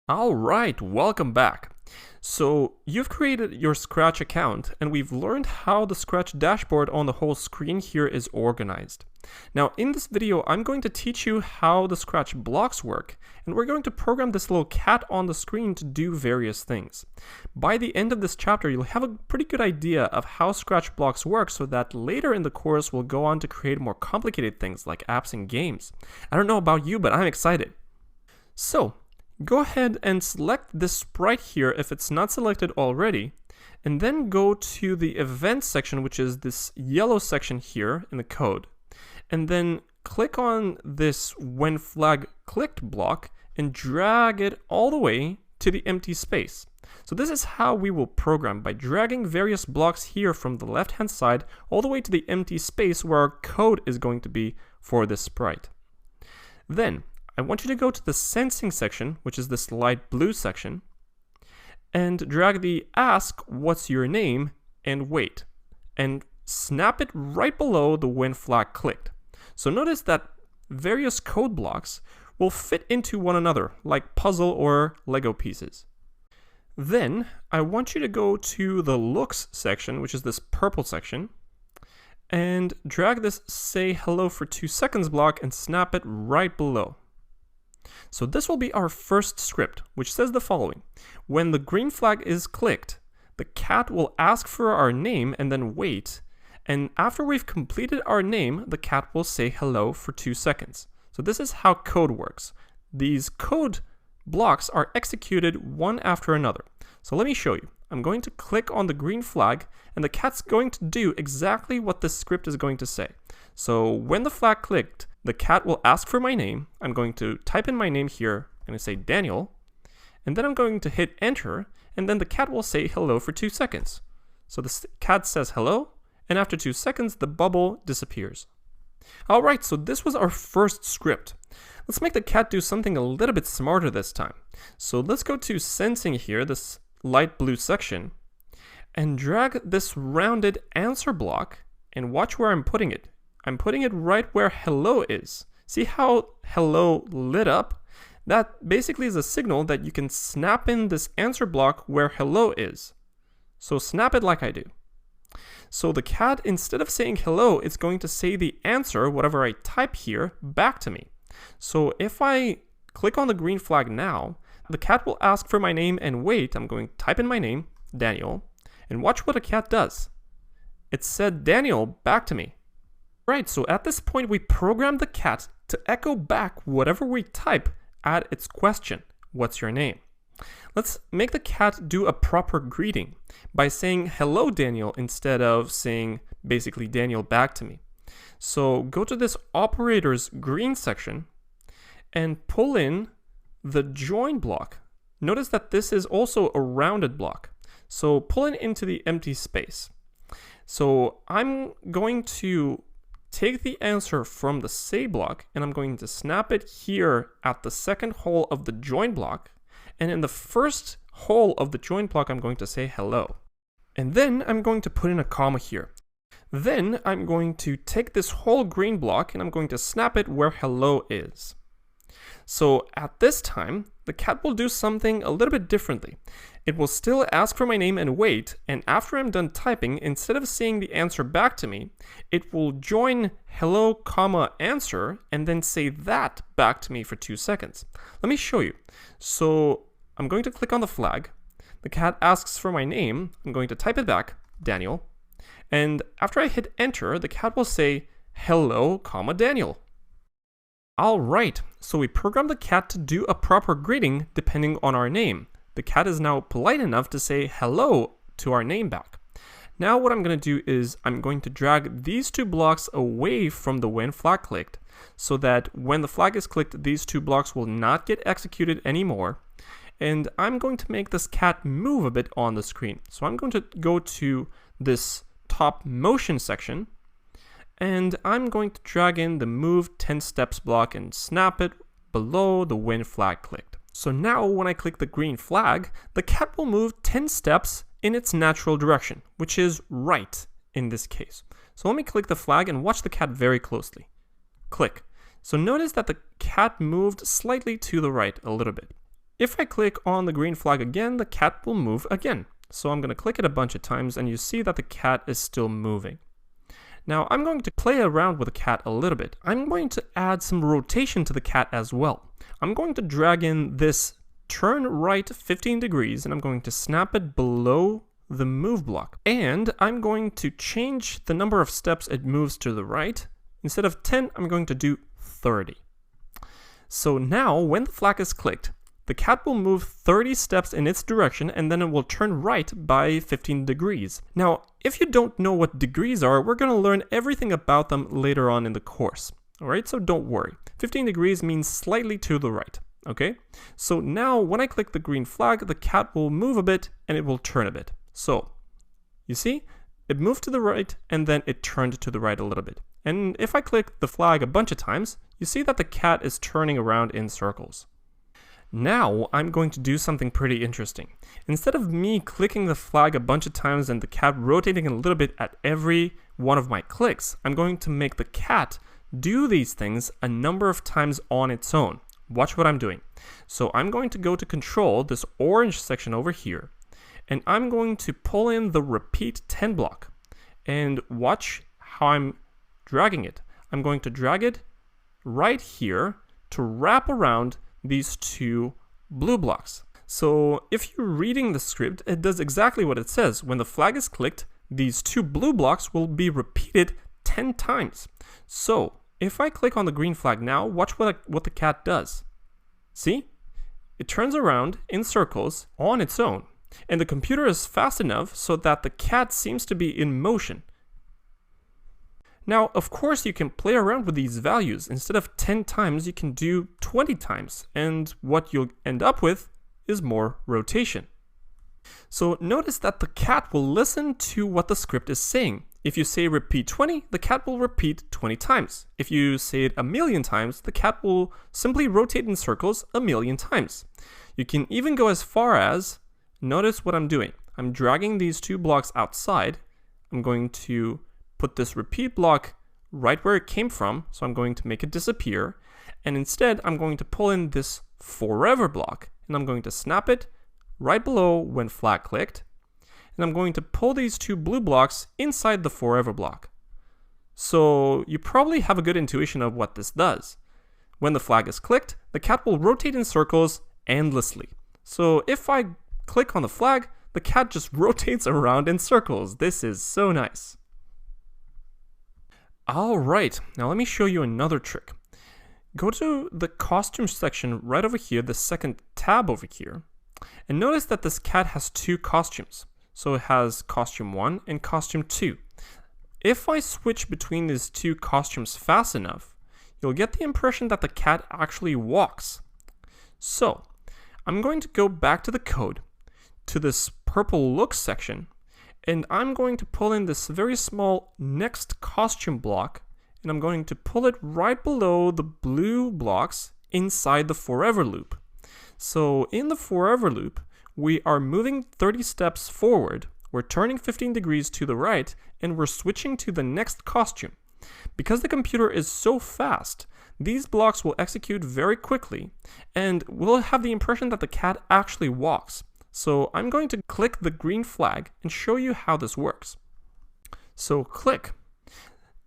All right, welcome back. So you've created your Scratch account and we've learned how the Scratch dashboard on the whole screen here is organized. Now in this video, I'm going to teach you how the Scratch blocks work, and we're going to program this little cat on the screen to do various things. By the end of this chapter, you'll have a pretty good idea of how Scratch blocks work so that later in the course we'll go on to create more complicated things like apps and games. I don't know about you, but I'm excited. So go ahead and select this sprite here if it's not selected already, and then go to the events section, which is this yellow section here in the code, and then click on this when flag clicked block and drag it all the way to the empty space. So this is how we will program, by dragging various blocks here from the left hand side all the way to the empty space where our code is going to be for this sprite. Then I want you to go to the sensing section, which is this light blue section, and drag the ask what's your name and wait, and snap it right below the when flag clicked. So notice that various code blocks will fit into one another like puzzle or Lego pieces. Then I want you to go to the looks section, which is this purple section, and drag this say hello for 2 seconds block and snap it right below. So this will be our first script, which says the following. When the green flag is clicked, the cat will ask for our name and then wait, and after we've completed our name, the cat will say hello for 2 seconds. So this is how code works. These code blocks are executed one after another. So let me show you. I'm going to click on the green flag, and the cat's going to do exactly what this script is going to say. So when the flag clicked, the cat will ask for my name. I'm going to type in my name here. I'm going to say Daniel, and then I'm going to hit enter, and then the cat will say hello for 2 seconds. So the cat says hello, and after 2 seconds, the bubble disappears. All right, so this was our first script. Let's make the cat do something a little bit smarter this time. So let's go to sensing here, this light blue section, and drag this rounded answer block, and watch where I'm putting it. I'm putting it right where hello is. See how hello lit up? That basically is a signal that you can snap in this answer block where hello is. So snap it like I do. So the cat, instead of saying hello, it's going to say the answer, whatever I type here, back to me. So if I click on the green flag now, the cat will ask for my name and wait. I'm going to type in my name, Daniel, and watch what the cat does. It said Daniel back to me. Right, so at this point we programmed the cat to echo back whatever we type at its question, what's your name? Let's make the cat do a proper greeting by saying hello Daniel instead of saying basically Daniel back to me. So go to this operators green section and pull in the join block. Notice that this is also a rounded block. So pull it into the empty space. So I'm going to take the answer from the say block, and I'm going to snap it here at the second hole of the join block, and in the first hole of the join block I'm going to say hello. And then I'm going to put in a comma here. Then I'm going to take this whole green block and I'm going to snap it where hello is. So at this time, the cat will do something a little bit differently. It will still ask for my name and wait, and after I'm done typing, instead of saying the answer back to me, it will join hello, comma, answer, and then say that back to me for 2 seconds. Let me show you. So I'm going to click on the flag. The cat asks for my name. I'm going to type it back, Daniel. And after I hit enter, the cat will say hello, comma, Daniel. All right, so we programmed the cat to do a proper greeting depending on our name. The cat is now polite enough to say hello to our name back. Now what I'm going to do is I'm going to drag these 2 blocks away from the when flag clicked, so that when the flag is clicked, these 2 blocks will not get executed anymore. And I'm going to make this cat move a bit on the screen. So I'm going to go to this top motion section, and I'm going to drag in the move 10 steps block and snap it below the when flag clicked. So now when I click the green flag, the cat will move 10 steps in its natural direction, which is right in this case. So let me click the flag and watch the cat very closely. Click. So notice that the cat moved slightly to the right a little bit. If I click on the green flag again, the cat will move again. So I'm going to click it a bunch of times and you see that the cat is still moving. Now I'm going to play around with the cat a little bit. I'm going to add some rotation to the cat as well. I'm going to drag in this turn right 15 degrees and I'm going to snap it below the move block. And I'm going to change the number of steps it moves to the right. Instead of 10, I'm going to do 30. So now when the flag is clicked, the cat will move 30 steps in its direction and then it will turn right by 15 degrees. Now, if you don't know what degrees are, we're going to learn everything about them later on in the course. Alright, so don't worry. 15 degrees means slightly to the right. Okay, so now when I click the green flag, the cat will move a bit and it will turn a bit. So, you see, it moved to the right and then it turned to the right a little bit. And if I click the flag a bunch of times, you see that the cat is turning around in circles. Now I'm going to do something pretty interesting. Instead of me clicking the flag a bunch of times and the cat rotating a little bit at every one of my clicks, I'm going to make the cat do these things a number of times on its own. Watch what I'm doing. So I'm going to go to control, this orange section over here, and I'm going to pull in the repeat 10 block. And watch how I'm dragging it. I'm going to drag it right here to wrap around these two blue blocks. So if you're reading the script, it does exactly what it says. When the flag is clicked, these two blue blocks will be repeated 10 times. So if I click on the green flag now, watch what the cat does. See? It turns around in circles on its own, and the computer is fast enough so that the cat seems to be in motion. Now, of course, you can play around with these values. Instead of 10 times, you can do 20 times, and what you'll end up with is more rotation. So notice that the cat will listen to what the script is saying. If you say repeat 20, the cat will repeat 20 times. If you say it 1,000,000 times, the cat will simply rotate in circles 1,000,000 times. You can even go as far as, notice what I'm doing. I'm dragging these two blocks outside. I'm going to put this repeat block right where it came from, so I'm going to make it disappear. And instead, I'm going to pull in this forever block, and I'm going to snap it right below when flag clicked. And I'm going to pull these two blue blocks inside the forever block. So you probably have a good intuition of what this does. When the flag is clicked, the cat will rotate in circles endlessly. So if I click on the flag, the cat just rotates around in circles. This is so nice. Alright, now let me show you another trick. Go to the costume section right over here, the second tab over here, and notice that this cat has two costumes. So it has costume 1 and costume 2. If I switch between these two costumes fast enough, you'll get the impression that the cat actually walks. So I'm going to go back to the code, to this purple look section, and I'm going to pull in this very small next costume block, and I'm going to pull it right below the blue blocks inside the forever loop. So in the forever loop, we are moving 30 steps forward, we're turning 15 degrees to the right, and we're switching to the next costume. Because the computer is so fast, these blocks will execute very quickly, and we'll have the impression that the cat actually walks. So I'm going to click the green flag and show you how this works. So click.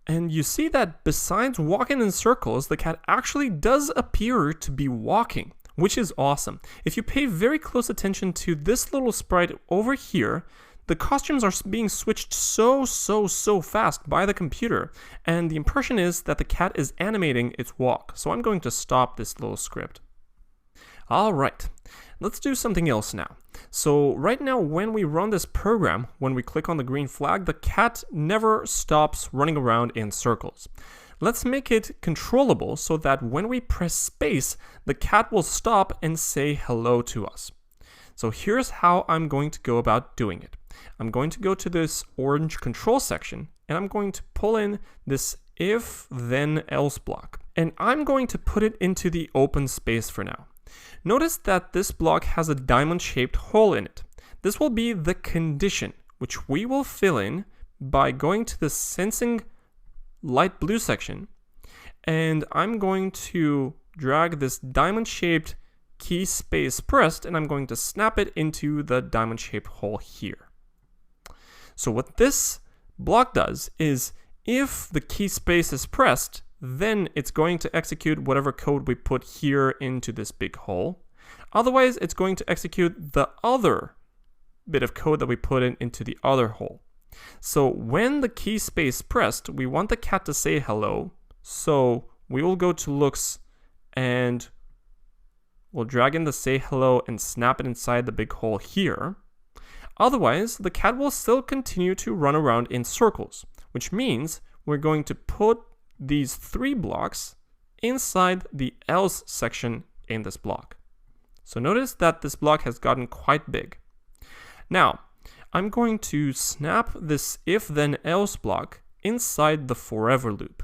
And you see that besides walking in circles, the cat actually does appear to be walking, which is awesome. If you pay very close attention to this little sprite over here, the costumes are being switched so fast by the computer, and the impression is that the cat is animating its walk. So I'm going to stop this little script. Alright, let's do something else now. So right now when we run this program, when we click on the green flag, the cat never stops running around in circles. Let's make it controllable so that when we press space, the cat will stop and say hello to us. So here's how I'm going to go about doing it. I'm going to go to this orange control section, and I'm going to pull in this if then else block, and I'm going to put it into the open space for now. Notice that this block has a diamond-shaped hole in it. This will be the condition, which we will fill in by going to the sensing light blue section, and I'm going to drag this diamond-shaped key space pressed, and I'm going to snap it into the diamond shaped hole here. So what this block does is if the key space is pressed, then it's going to execute whatever code we put here into this big hole. Otherwise, it's going to execute the other bit of code that we put into the other hole. So when the key space pressed, we want the cat to say hello. So we will go to looks and we'll drag in the say hello and snap it inside the big hole here. Otherwise, the cat will still continue to run around in circles, which means we're going to put these 3 blocks inside the else section in this block. So notice that this block has gotten quite big. Now, I'm going to snap this if then else block inside the forever loop.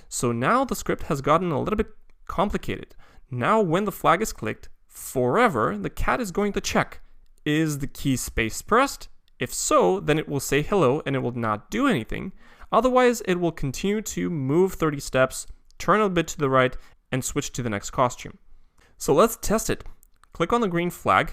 So now the script has gotten a little bit complicated. Now when the flag is clicked, forever, the cat is going to check, is the key space pressed? If so, then it will say hello and it will not do anything. Otherwise, it will continue to move 30 steps, turn a bit to the right, and switch to the next costume. So let's test it. Click on the green flag,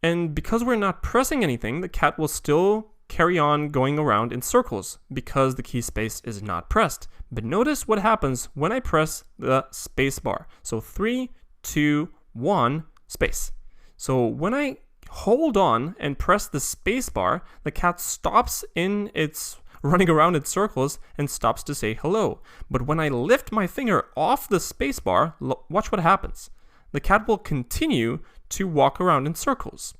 and because we're not pressing anything, the cat will still carry on going around in circles because the key space is not pressed. But notice what happens when I press the space bar. So 3, 2, 1, space. So when I hold on and press the space bar, the cat stops in its running around in circles and stops to say hello. But when I lift my finger off the space bar, watch what happens. The cat will continue to walk around in circles.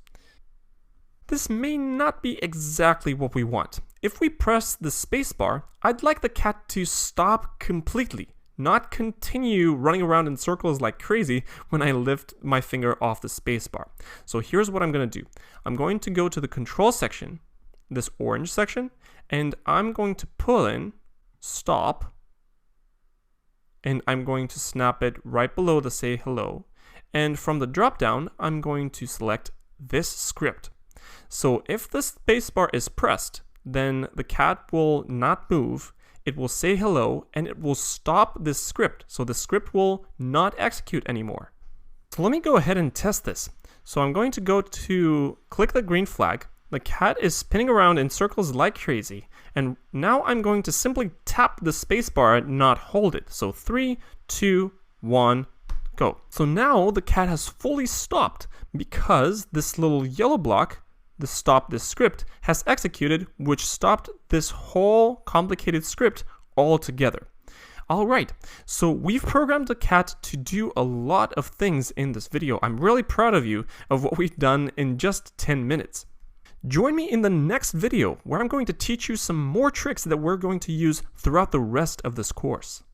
This may not be exactly what we want. If we press the spacebar, I'd like the cat to stop completely, not continue running around in circles like crazy when I lift my finger off the spacebar. So here's what I'm going to do. I'm going to go to the control section, this orange section, and I'm going to pull in stop, and I'm going to snap it right below the say hello. And from the drop-down, I'm going to select this script. So if the spacebar is pressed, then the cat will not move, it will say hello, and it will stop this script. So the script will not execute anymore. So let me go ahead and test this. So I'm going to go to click the green flag. The cat is spinning around in circles like crazy. And now I'm going to simply tap the spacebar, not hold it. So 3, 2, 1, go. So now the cat has fully stopped because this little yellow block, the stop this script, has executed, which stopped this whole complicated script altogether. Alright, so we've programmed the cat to do a lot of things in this video. I'm really proud of you of what we've done in just 10 minutes. Join me in the next video where I'm going to teach you some more tricks that we're going to use throughout the rest of this course.